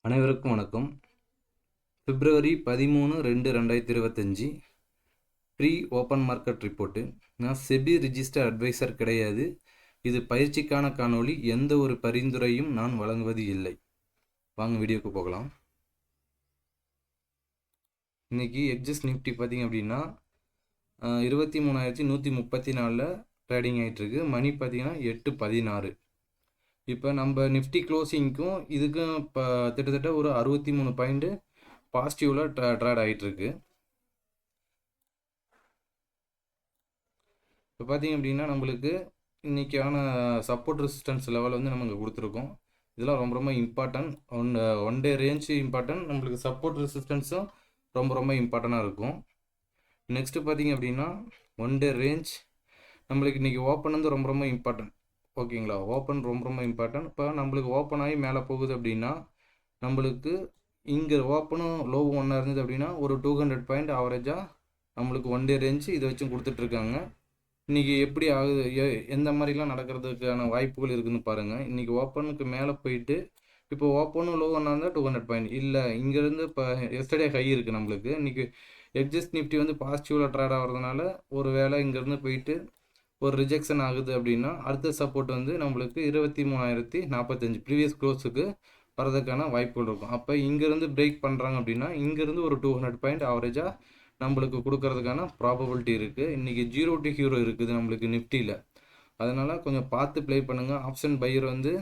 அனைவருக்கும் வணக்கம். பிப்ரவரி 13/2/2025 pre open market report. நான் செபி ரிஜிஸ்டர் அட்வைசர் கிடையாது. இது பயிற்சிக்கான காணொளி. எந்த ஒரு பரிந்துரையும் நான் வழங்குவது இல்லை. வாங்க வீடியோக்கு போகலாம். இன்றைக்கி எக்ஸஸ் நிஃப்டி பார்த்திங்க அப்படின்னா 23,134 ட்ரேடிங் ஆகிட்டுருக்கு. மணி பார்த்திங்கன்னா 8:16. இப்போ நம்ம நிஃப்டி க்ளோசிங்க்கும் இதுக்கும் இப்போ கிட்டத்தட்ட ஒரு 63 பாயிண்ட்டு பாசிட்டிவில் ட்ரேட் ஆகிட்டுருக்கு. இப்போ பார்த்திங்க அப்படின்னா நம்மளுக்கு இன்றைக்கான சப்போர்ட் ரெசிஸ்டன்ஸ் லெவல் வந்து நம்ம இங்கே கொடுத்துருக்கோம். இதெல்லாம் ரொம்ப ரொம்ப important. One day range important, நம்மளுக்கு சப்போர்ட் ரெசிஸ்டன்ஸும் ரொம்ப ரொம்ப இம்பார்ட்டண்ட்டாக இருக்கும். நெக்ஸ்ட்டு பார்த்திங்க அப்படின்னா ஒன் டே ரேஞ்ச் நம்மளுக்கு இன்றைக்கி ஓப்பன் வந்து ரொம்ப ரொம்ப இம்பார்ட்டன்ட். ஓகேங்களா, ஓப்பன் ரொம்ப ரொம்ப இம்பார்ட்டன்ட். இப்போ நம்மளுக்கு ஓப்பன் ஆகி மேலே போகுது அப்படின்னா நம்மளுக்கு இங்கே ஓப்பனும் லோவும் ஒன்றா இருந்தது அப்படின்னா ஒரு 200 பாயிண்ட் ஆவரேஜாக நம்மளுக்கு ஒன் டே ரேஞ்சு இதை வச்சும் கொடுத்துட்ருக்காங்க. இன்றைக்கி எப்படி ஆகுது, எந்த மாதிரிலாம் நடக்கிறதுக்கான வாய்ப்புகள் இருக்குதுன்னு பாருங்கள். இன்றைக்கி ஓப்பனுக்கு மேலே போயிட்டு இப்போ ஓப்பனும் லோ ஒன்றா இருந்தால் 200 பாயிண்ட் இல்லை, இங்கேருந்து இப்போ எஸ்டர்டே ஹை இருக்குது நம்மளுக்கு. இன்றைக்கி எக்ஸிஸ்ட் நிஃப்டி வந்து பாசிட்டிவில் ட்ரேட் ஆகிறதுனால ஒரு வேளை இங்கேருந்து போயிட்டு ஒரு ரிஜெக்ஷன் ஆகுது அப்படின்னா அடுத்த சப்போர்ட் வந்து நம்மளுக்கு 23,045 ப்ரீவியஸ் க்ளோஸுக்கு வரதுக்கான வாய்ப்புகள் இருக்கும். அப்போ இங்கேருந்து பிரேக் பண்ணுறாங்க அப்படின்னா இங்கேருந்து ஒரு 200 பாயிண்ட் ஆவரேஜாக நம்மளுக்கு கொடுக்கறதுக்கான ப்ராபபிலிட்டி இருக்குது. இன்றைக்கி 0 to ஹீரோ இருக்குது நம்மளுக்கு நிஃப்டியில். அதனால் கொஞ்சம் பார்த்து ப்ளே பண்ணுங்கள். ஆப்ஷன் பையர் வந்து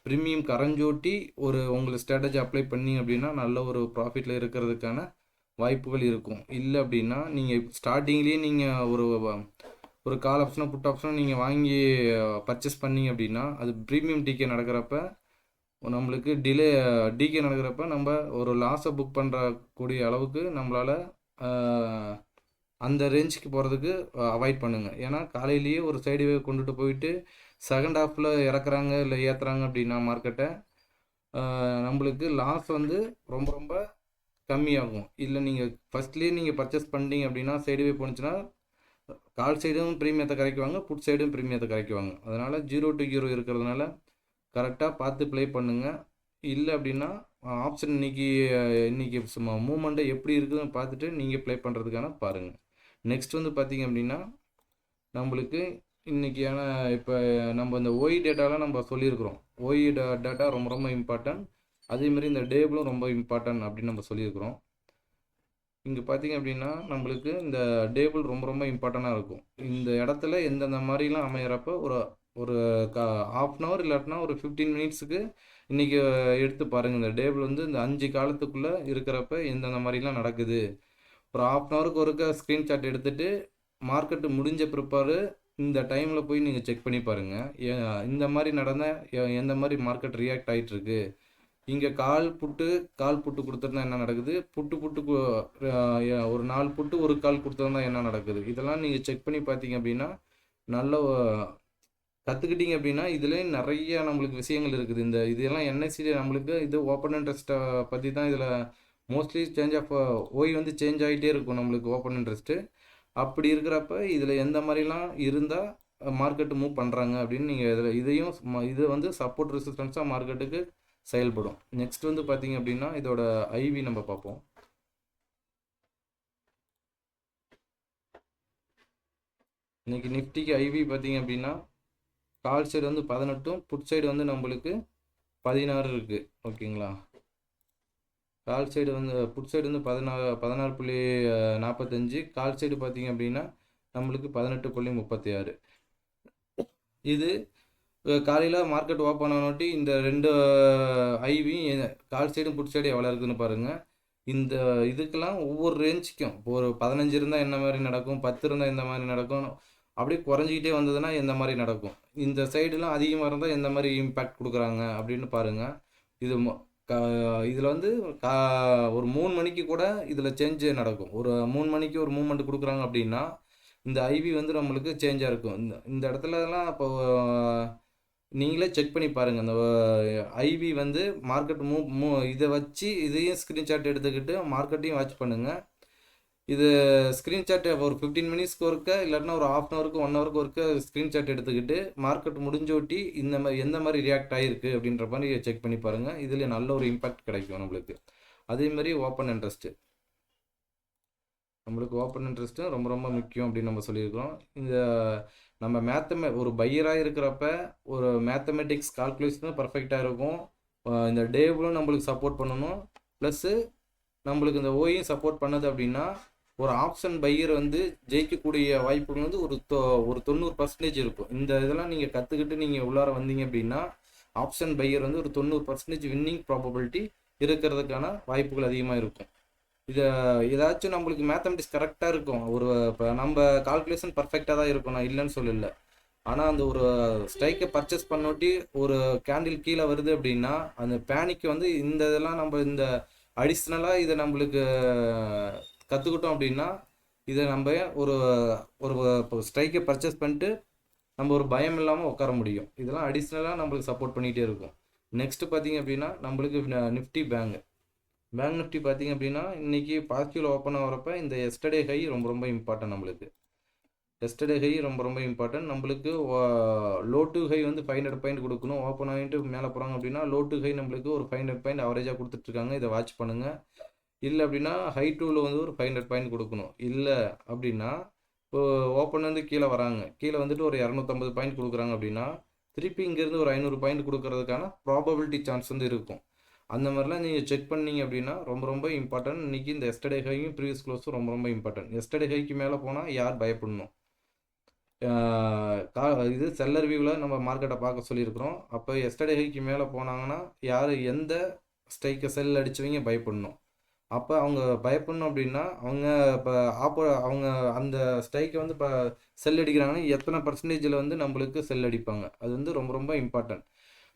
ப்ரீமியம் கரஞ்சோட்டி ஒரு உங்களுக்கு ஸ்ட்ராட்டஜி அப்ளை பண்ணி அப்படின்னா நல்ல ஒரு ப்ராஃபிட்டில் இருக்கிறதுக்கான வாய்ப்புகள் இருக்கும். இல்லை அப்படின்னா நீங்கள் ஸ்டார்டிங்லேயே நீங்கள் ஒரு கால் ஆப்ஷனோ புட் ஆப்ஷனோ நீங்கள் வாங்கி பர்ச்சேஸ் பண்ணிங்க அப்படின்னா அது ப்ரீமியம் டிகே நடக்கிறப்ப நம்மளுக்கு டிகே நடக்கிறப்ப நம்ம ஒரு லாஸை புக் பண்ணுறக்கூடிய அளவுக்கு நம்மளால் அந்த ரேஞ்சுக்கு போகிறதுக்கு அவாய்ட் பண்ணுங்கள். ஏன்னா காலையிலேயே ஒரு சைடு வே கொண்டுட்டு போயிட்டு செகண்ட் ஹாஃபில் இறக்குறாங்க இல்லை ஏற்றுறாங்க அப்படின்னா மார்க்கெட்டை நம்மளுக்கு லாஸ் வந்து ரொம்ப ரொம்ப கம்மியாகும். இல்லை நீங்கள் ஃபஸ்ட்லேயே நீங்கள் பர்ச்சேஸ் பண்ணிட்டீங்க அப்படின்னா சைடு வே போணுச்சுன்னா கால் சைடும் ப்ரீமியத்தை கரைக்குவாங்க, புட் சைடும் ப்ரீமியத்தை கரைக்குவாங்க. அதனால் 0 to ஹீரோ இருக்கிறதுனால கரெக்டாக பார்த்து ப்ளே பண்ணுங்கள். இல்லை அப்படின்னா ஆப்ஷன் இன்றைக்கி சும்மா மூமெண்ட்டை எப்படி இருக்குதுன்னு பார்த்துட்டு நீங்கள் ப்ளே பண்ணுறதுக்கான பாருங்கள். நெக்ஸ்ட் வந்து பார்த்திங்க அப்படின்னா நம்மளுக்கு இன்றைக்கியான இப்போ நம்ம இந்த ஓஇ டேட்டாலாம் நம்ம சொல்லியிருக்கிறோம். ஓஇ டேட்டா ரொம்ப ரொம்ப இம்பார்ட்டன்ட். அதேமாதிரி இந்த டேபிளும் ரொம்ப இம்பார்ட்டன்ட் அப்படின்னு நம்ம சொல்லியிருக்கிறோம். இங்கே பார்த்திங்க அப்படின்னா நம்மளுக்கு இந்த டேபிள் ரொம்ப ரொம்ப இம்பார்ட்டண்ட்டாக இருக்கும். இந்த இடத்துல எந்தெந்த மாதிரிலாம் அமையிறப்போ ஒரு ஹாஃப் அன் ஹவர் இல்லாட்டினா ஒரு 15 மினிட்ஸுக்கு இன்றைக்கி எடுத்து பாருங்கள். இந்த டேபிள் வந்து இந்த 5 காலத்துக்குள்ளே இருக்கிறப்ப எந்தெந்த மாதிரிலாம் நடக்குது. ஒரு ஹாஃப் அன் ஹவருக்கு ஒருக்க ஸ்க்ரீன்ஷாட் எடுத்துகிட்டு மார்க்கெட்டு முடிஞ்ச பிற்பாடு இந்த டைமில் போய் நீங்கள் செக் பண்ணி பாருங்கள். இந்த மாதிரி நடந்தால் எந்த மாதிரி மார்க்கெட் ரியாக்ட் ஆகிட்டுருக்கு. இங்கே கால் புட்டு கொடுத்துருந்தா என்ன நடக்குது, புட்டு ஒரு 4 புட்டு ஒரு கால் கொடுத்துருந்தா என்ன நடக்குது, இதெல்லாம் நீங்கள் செக் பண்ணி பார்த்தீங்க அப்படின்னா நல்ல கற்றுக்கிட்டீங்க அப்படின்னா இதுலேயும் நிறைய நம்மளுக்கு விஷயங்கள் இருக்குது. இதெல்லாம் என்எஸ்சி நம்மளுக்கு இது ஓப்பன் இன்ட்ரெஸ்ட்டை பற்றி தான். இதில் மோஸ்ட்லி சேஞ்ச் ஆஃப் ஓய் வந்து சேஞ்ச் ஆகிட்டே இருக்கும் நம்மளுக்கு ஓப்பன் இன்ட்ரெஸ்ட்டு. அப்படி இருக்கிறப்ப இதில் எந்த மாதிரிலாம் இருந்தால் மார்க்கெட்டு மூவ் பண்ணுறாங்க அப்படின்னு நீங்கள் இது வந்து சப்போர்ட் ரெசிஸ்டன்ஸாக மார்க்கெட்டுக்கு செயல்படும். நெக்ஸ்ட் வந்து பார்த்திங்க அப்படின்னா இதோட ஐவி நம்ம பார்ப்போம். இன்றைக்கி நிஃப்டிக்கு ஐவி பார்த்திங்க அப்படின்னா கால் சைடு வந்து 18, புட் சைடு வந்து நம்மளுக்கு 16 இருக்குது. ஓகேங்களா, கால் சைடு வந்து புட் சைடு வந்து 16.45, கால் சைடு பார்த்திங்க அப்படின்னா நம்மளுக்கு 18.36. இது காலையில் மார்க்கெட் ஓப்பன் ஆனோட்டி இந்த ரெண்டு ஐவி கால் சைடும் புட் சைடும் எவ்வளோ இருக்குதுன்னு பாருங்கள். இந்த இதுக்கெல்லாம் ஒவ்வொரு ரேஞ்சுக்கும் இப்போ ஒரு 15 இருந்தால் என்ன மாதிரி நடக்கும், 10 இருந்தால் எந்த மாதிரி நடக்கும், அப்படியே குறைஞ்சிக்கிட்டே வந்ததுன்னா எந்த மாதிரி நடக்கும், இந்த சைடுலாம் அதிகமாக இருந்தால் எந்த மாதிரி இம்பேக்ட் கொடுக்குறாங்க அப்படின்னு பாருங்கள். இதில் வந்து ஒரு 3 மணிக்கு கூட இதில் சேஞ்சு நடக்கும். ஒரு 3 மணிக்கு ஒரு மூவ்மெண்ட் கொடுக்குறாங்க அப்படின்னா இந்த ஐவி வந்து நம்மளுக்கு சேஞ்சாக இருக்கும். இந்த இடத்துலலாம் இப்போ நீங்களே செக் பண்ணி பாருங்கள். அந்த ஐவி வந்து மார்க்கெட் இதை வச்சு இதையும் ஸ்க்ரீன்ஷாட் எடுத்துக்கிட்டு மார்க்கெட்டையும் வாட்ச் பண்ணுங்கள். இது ஸ்க்ரீன்ஷாட் ஒரு 15 மினிட்ஸ்க்கு ஒருக்க இல்லாட்டினா ஒரு ஹாஃப் அன் ஹவருக்கு 1 ஹவருக்கு ஒருக்க ஸ்க்ரீன்ஷாட் எடுத்துக்கிட்டு மார்க்கெட் முடிஞ்சோட்டி இந்த மாதிரி எந்த மாதிரி ரியாக்ட் ஆகிருக்கு அப்படின்ற மாதிரி செக் பண்ணி பாருங்கள். இதில் நல்ல ஒரு இம்பாக்ட் கிடைக்கும் நம்மளுக்கு. அதே மாதிரி ஓப்பன் இன்ட்ரெஸ்ட்டு, நம்மளுக்கு ஓப்பன் இன்ட்ரெஸ்ட்டு ரொம்ப ரொம்ப முக்கியம் அப்படின்னு நம்ம சொல்லியிருக்கிறோம். இந்த நம்ம ஒரு பையராக இருக்கிறப்ப ஒரு மேத்தமெட்டிக்ஸ் கால்குலேஷனும் பர்ஃபெக்டாக இருக்கும். இந்த டேபிளும் நம்மளுக்கு சப்போர்ட் பண்ணணும். ப்ளஸ்ஸு நம்மளுக்கு இந்த ஓயும் சப்போர்ட் பண்ணது அப்படின்னா ஒரு ஆப்ஷன் பையர் வந்து ஜெயிக்கக்கூடிய வாய்ப்புகள் வந்து ஒரு 90% இருக்கும். இந்த இதெல்லாம் நீங்கள் கற்றுக்கிட்டு நீங்கள் உள்ளார வந்தீங்க அப்படின்னா ஆப்ஷன் பையர் வந்து ஒரு 90% வின்னிங் ப்ராபபிலிட்டி இருக்கிறதுக்கான வாய்ப்புகள் அதிகமாக இருக்கும். இதை ஏதாச்சும் நம்மளுக்கு மேத்தமெட்டிக்ஸ் கரெக்டாக இருக்கும். இப்போ நம்ம கால்குலேஷன் பர்ஃபெக்டாக தான் இருக்கும், நான் இல்லைன்னு சொல்லல. ஆனால் அந்த ஒரு ஸ்ட்ரைக்கை பர்ச்சேஸ் பண்ணோட்டி ஒரு கேண்டில் கீழே வருது அப்படின்னா அந்த பேனிக்கு வந்து இந்த இதெல்லாம் நம்ம இந்த அடிஷ்னலாக இதை நம்மளுக்கு கற்றுக்கிட்டோம் அப்படின்னா இதை நம்ம ஒரு ஒரு ஸ்ட்ரைக்கை பர்ச்சேஸ் பண்ணிட்டு நம்ம ஒரு பயம் இல்லாமல் உட்கார முடியும். இதெல்லாம் அடிஷ்னலாக நம்மளுக்கு சப்போர்ட் பண்ணிகிட்டே இருக்கும். நெக்ஸ்ட்டு பார்த்திங்க அப்படின்னா நம்மளுக்கு நிஃப்டி பேங்க் நிஃப்டி பார்த்திங்க அப்படின்னா இன்றைக்கி பாசிட்டிவ் ஓப்பன் ஆகிறப்ப இந்த எஸ்டர்டே ஹை ரொம்ப ரொம்ப இம்பார்ட்டன்ட். நம்மளுக்கு எஸ்டர்டே ஹை ரொம்ப ரொம்ப இம்பார்ட்டன்ட். நம்மளுக்கு லோ டு ஹை வந்து 500 பாயிண்ட் கொடுக்கணும். ஓப்பன் ஆகிட்டு மேலே போகிறாங்க அப்படின்னா லோ டு ஹை நம்மளுக்கு ஒரு 500 பாயிண்ட் அவரேஜாக கொடுத்துட்ருக்காங்க. இதை வாட்ச் பண்ணுங்கள். இல்லை அப்படின்னா ஹை டூவில் வந்து ஒரு 500 பாயிண்ட் கொடுக்கணும். இல்லை அப்படின்னா இப்போ ஓப்பன் வந்து கீழே வராங்க, கீழே வந்துட்டு ஒரு 250 பாயிண்ட் கொடுக்குறாங்க அப்படின்னா திருப்பி இங்கேருந்து ஒரு 500 பாயிண்ட் கொடுக்கறதுக்கான ப்ராபபிலிட்டி சான்ஸ் வந்து இருக்கும். அந்த மாதிரிலாம் நீங்கள் செக் பண்ணீங்க அப்படின்னா ரொம்ப ரொம்ப இம்பார்ட்டன்ட். இன்றைக்கி இந்த எஸ்டர்டே ஹையும் ப்ரீவியஸ் க்ளோஸும் ரொம்ப ரொம்ப இம்பார்ட்டன்ட். எஸ்டர்டே ஹைக்கு மேலே போனால் யார் பயப்படணும்? இது செல்லர் வியூவில் நம்ம மார்க்கெட்டை பார்க்க சொல்லியிருக்கிறோம். அப்போ எஸ்டர்டே ஹைக்கு மேலே போனாங்கன்னா யார் எந்த ஸ்ட்ரைக்கை செல் அடித்தவங்க பயப்படணும். அப்போ அவங்க பயப்படணும் அப்படின்னா அவங்க அந்த ஸ்ட்ரைக்கை வந்து இப்போ செல் அடிக்கிறாங்கன்னா எத்தனை பர்சன்டேஜில் வந்து நம்மளுக்கு செல் அடிப்பாங்க, அது வந்து ரொம்ப ரொம்ப இம்பார்ட்டன்ட்.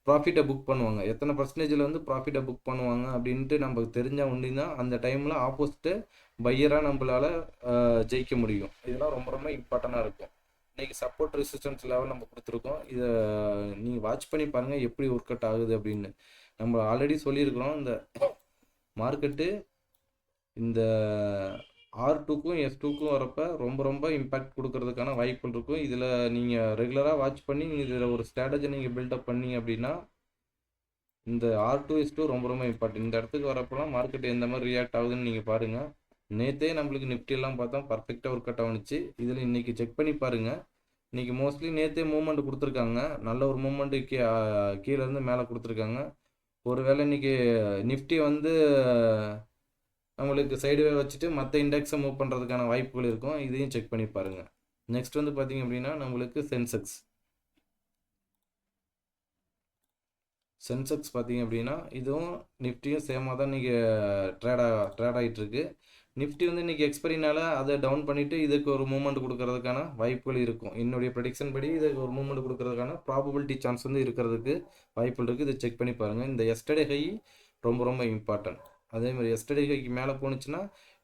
ப்ராஃபிட்டை புக் பண்ணுவாங்க, எத்தனை பர்சன்டேஜில் வந்து ப்ராஃபிட்டை புக் பண்ணுவாங்க அப்படின்ட்டு நமக்கு தெரிஞ்சால் உண்டு தான் அந்த டைமில் ஆப்போசிட்டு பையராக நம்மளால் ஜெயிக்க முடியும். இதெல்லாம் ரொம்ப ரொம்ப இம்பார்ட்டண்ட்டாக இருக்கும். இன்றைக்கி சப்போர்ட் ரெசிஸ்டன்ஸ் லெவல் நம்ம கொடுத்துருக்கோம். இதை நீங்கள் வாட்ச் பண்ணி பாருங்கள் எப்படி ஒர்க் அவுட் ஆகுது அப்படின்னு. நம்ம ஆல்ரெடி சொல்லியிருக்கிறோம் இந்த மார்க்கெட்டு இந்த R2க்கும் S2க்கும் வரப்போ ரொம்ப ரொம்ப இம்பேக்ட் கொடுக்கறதுக்கான வாய்ப்புகள் இருக்கும். இதில் நீங்கள் ரெகுலராக வாட்ச் பண்ணி இதில் ஒரு ஸ்ட்ராட்டஜி நீங்கள் பில்டப் பண்ணீங்க அப்படின்னா இந்த R2 S2 ரொம்ப ரொம்ப இம்பார்ட்டன்ட். இந்த இடத்துக்கு வரப்போலாம் மார்க்கெட் எந்த மாதிரி ரியாக்ட் ஆகுதுன்னு நீங்கள் பாருங்கள். நேற்றே நம்மளுக்கு நிஃப்டியெல்லாம் பார்த்தா பர்ஃபெக்டாக ஒர்க் அவுட் ஆகுனுச்சு. இதில் இன்றைக்கி செக் பண்ணி பாருங்கள். இன்றைக்கி மோஸ்ட்லி நேற்றே மூவ்மெண்ட் கொடுத்துருக்காங்க, நல்ல ஒரு மூவ்மெண்ட்டு கீழேருந்து மேலே கொடுத்துருக்காங்க. ஒருவேளை இன்றைக்கி நிஃப்டி வந்து நம்மளுக்கு சைடுவே வச்சுட்டு மற்ற இண்டெக்ஸை மூவ் பண்ணுறதுக்கான வாய்ப்புகள் இருக்கும். இதையும் செக் பண்ணி பாருங்கள். நெக்ஸ்ட் வந்து பார்த்திங்க அப்படின்னா நம்மளுக்கு சென்செக்ஸ் பார்த்திங்க அப்படின்னா இதுவும் நிஃப்டியும் சேமாக தான் இன்றைக்கி ட்ரேட் ஆகிட்டுருக்கு. நிஃப்டி வந்து இன்றைக்கி எக்ஸ்பரினால அதை டவுன் பண்ணிவிட்டு இதுக்கு ஒரு மூவ்மெண்ட் கொடுக்கறதுக்கான வாய்ப்புகள் இருக்கும். என்னுடைய ப்ரெடிக்ஷன் படி இதுக்கு ஒரு மூவ்மெண்ட் கொடுக்கறதுக்கான ப்ராபபிலிட்டி சான்ஸ் வந்து இருக்கிறதுக்கு வாய்ப்புகள் இருக்குது. இதை செக் பண்ணி பாருங்கள். இந்த எஸ்டர்டே ஹை ரொம்ப ரொம்ப இம்பார்ட்டன்ட். அதே மாதிரி எஸ்டர்டே ஹைக்கு மேலே போணுச்சுன்னா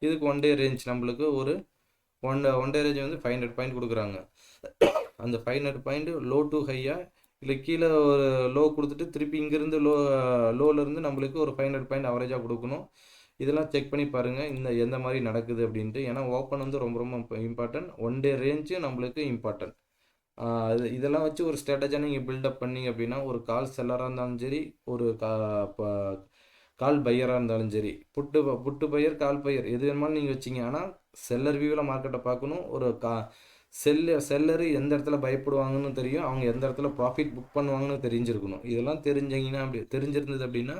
இதுக்கு ஒன் டே ரேஞ்ச் நம்மளுக்கு ஒரு ஒன் டே ரேஞ்ச் வந்து 500 பாயிண்ட் கொடுக்குறாங்க. அந்த 500 பாயிண்ட் லோ டு ஹையாக இல்லை கீழே ஒரு லோ கொடுத்துட்டு திருப்பி இங்கேருந்து லோலேருந்து நம்மளுக்கு ஒரு 500 பாயிண்ட் அவரேஜாக கொடுக்கணும். இதெல்லாம் செக் பண்ணி பாருங்கள் எந்த மாதிரி நடக்குது அப்படின்ட்டு. ஏன்னா ஓப்பன் வந்து ரொம்ப ரொம்ப இம்பார்ட்டன்ட். ஒன் டே ரேஞ்சு நம்மளுக்கு இம்பார்ட்டன்ட். இதெல்லாம் வச்சு ஒரு ஸ்ட்ராட்டஜியாக நீங்கள் பில்டப் பண்ணிங்க அப்படின்னா ஒரு கால் செல்லராக இருந்தாலும் சரி, ஒரு கால் பையராக இருந்தாலும் சரி, புட்டு பையர் கால் பையர் எது வேணுமாலும் நீங்கள் வச்சிங்க. ஆனால் செல்லர் வியூவில் மார்க்கெட்டை பார்க்கணும். ஒரு செல்லரு எந்த இடத்துல பயப்படுவாங்கன்னு தெரியும், அவங்க எந்த இடத்துல ப்ராஃபிட் புக் பண்ணுவாங்கன்னு தெரிஞ்சிருக்கணும். இதெல்லாம் தெரிஞ்சிருந்தது அப்படின்னா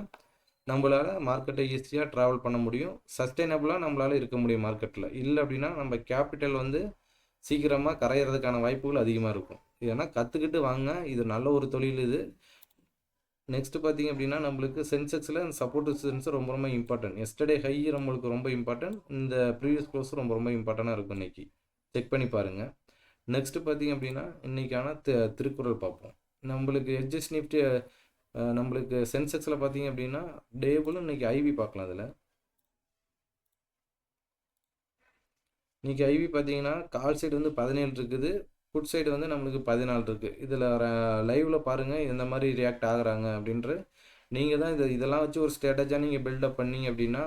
நம்மளால் மார்க்கெட்டை ஈஸியாக ட்ராவல் பண்ண முடியும், சஸ்டைனபிளாக நம்மளால் இருக்க முடியும் மார்க்கெட்டில். இல்லை அப்படின்னா நம்ம கேபிட்டல் வந்து சீக்கிரமாக கரையிறதுக்கான வாய்ப்புகள் அதிகமாக இருக்கும். இதெல்லாம் கற்றுக்கிட்டு வாங்க, இது நல்ல ஒரு தொழில் இது. நெக்ஸ்ட் பார்த்திங்க அப்படின்னா நம்மளுக்கு சென்செக்ஸில் சப்போர்ட் ரெசிஸ்டன்ஸ் ரொம்ப ரொம்ப இம்பார்ட்டன்ட். எஸ்டர்டே ஹை நம்மளுக்கு ரொம்ப இம்பார்ட்டன்ட். இந்த ப்ரீவியஸ் க்ளோஸ் ரொம்ப ரொம்ப இம்பார்ட்டண்ட்டாக இருக்கும். இன்றைக்கி செக் பண்ணி பாருங்கள். நெக்ஸ்ட்டு பார்த்திங்க அப்படின்னா இன்றைக்கான திருக்குறள் பார்ப்போம். நம்மளுக்கு எட்ஜஸ் நிஃப்டி நம்மளுக்கு சென்செக்ஸில் பார்த்திங்க அப்படின்னா டேபிளும் இன்றைக்கி ஐவி பார்க்கலாம். அதில் இன்றைக்கி ஐவி பார்த்திங்கன்னா கால் சைடு வந்து 17 இருக்குது, புட் சைடு வந்து நம்மளுக்கு 14 இருக்குது. இதில் லைவில் பாருங்கள் எந்த மாதிரி ரியாக்ட் ஆகுறாங்க அப்படின்ற. நீங்கள் தான் இதெல்லாம் வச்சு ஒரு ஸ்ட்ராட்டஜியாக நீங்கள் பில்டப் பண்ணிங்க அப்படின்னா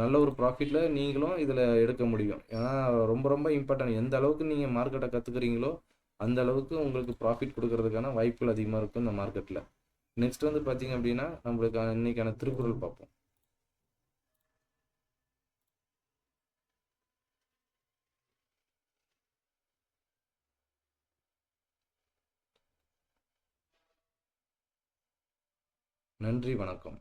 நல்ல ஒரு ப்ராஃபிட்டில் நீங்களும் இதில் எடுக்க முடியும். ஏன்னா ரொம்ப ரொம்ப இம்பார்ட்டன்ட். எந்த அளவுக்கு நீங்கள் மார்க்கெட்டை கற்றுக்குறீங்களோ அந்த அளவுக்கு உங்களுக்கு ப்ராஃபிட் கொடுக்கறதுக்கான வாய்ப்புகள் அதிகமாக இருக்கும் இந்த மார்க்கெட்டில். நெக்ஸ்ட் வந்து பார்த்தீங்க அப்படின்னா நம்மளுக்கு இன்னைக்கான திருக்குறள் பார்ப்போம். நன்றி, வணக்கம்.